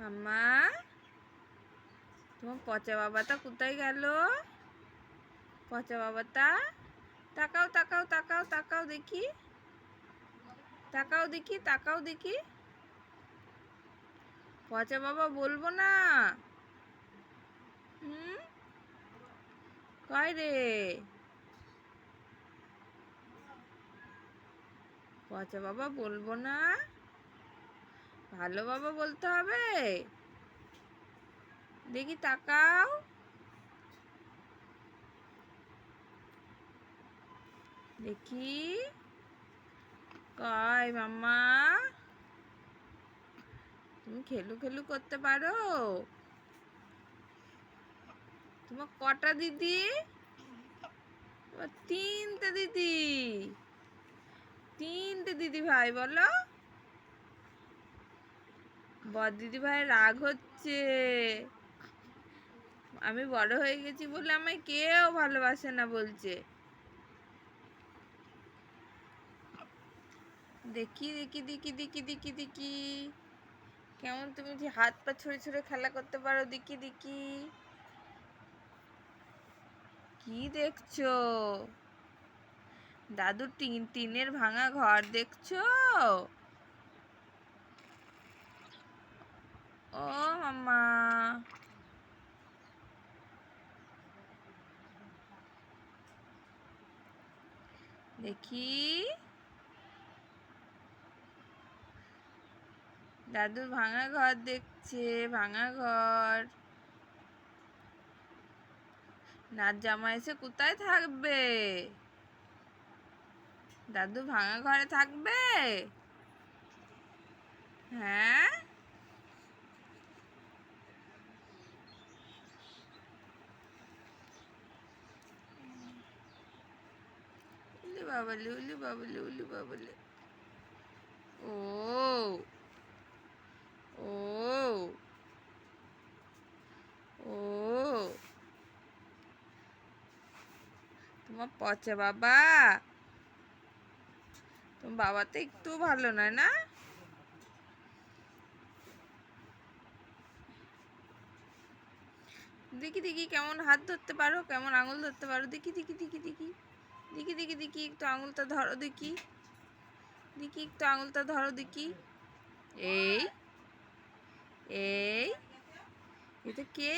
আম্মা, তোমার পচা বাবাটা কোথায় গেল? পচা বাবাটা, তাকাও তাকাও তাকাও তাকাও দেখি, তাকাও দেখি, তাকাও দেখি। পচা বাবা বলবো না? হুম, কয় রে? পচা বাবা বলবো না? ভালো বাবা বলতে হবে। দেখি তাকাও। দেখি, কয় মাম্মা, তুমি খেলু খেলু করতে পারো? তোমার কটা দিদি? তোমার তিনটে দিদি। তিনটে দিদি ভাই বলো। বড় দিদি ভাই রাগ হচ্ছে, আমি বড় হয়ে গেছি বলে আমায় কেউ ভালোবাসে না বলছে। দেখি দেখি দেখি দেখি দেখি দেখি, কেমন তুমি যে হাত পা ছুঁড়ে ছুঁড়ে খেলা করতে পারো, দেখি দেখি। কি দেখছো? দাদু টিনের ভাঙা ঘর দেখছো? ও মাম্মা, দেখি। দাদু ভাঙা ঘর দেখছে, ভাঙা ঘর। নাচ জামা এসে কোথায় থাকবে? দাদু ভাঙা ঘরে থাকবে? হ্যাঁ, উলি বাবলে উলি বাবলে উলি বাবলে। ও ও ও, তোমার পচা বাবা, তোমার বাবা তো একটু ভালো নয় না? দেখি দেখি কেমন হাত ধরতে পারো, কেমন আঙুল ধরতে পারো, দেখি দেখি দেখি দেখি দেখি দেখি দেখি, একটু আঙুলটা ধরো দেখি, দেখি একটু আঙুলটা ধরো দেখি। এই এই, এটা কে?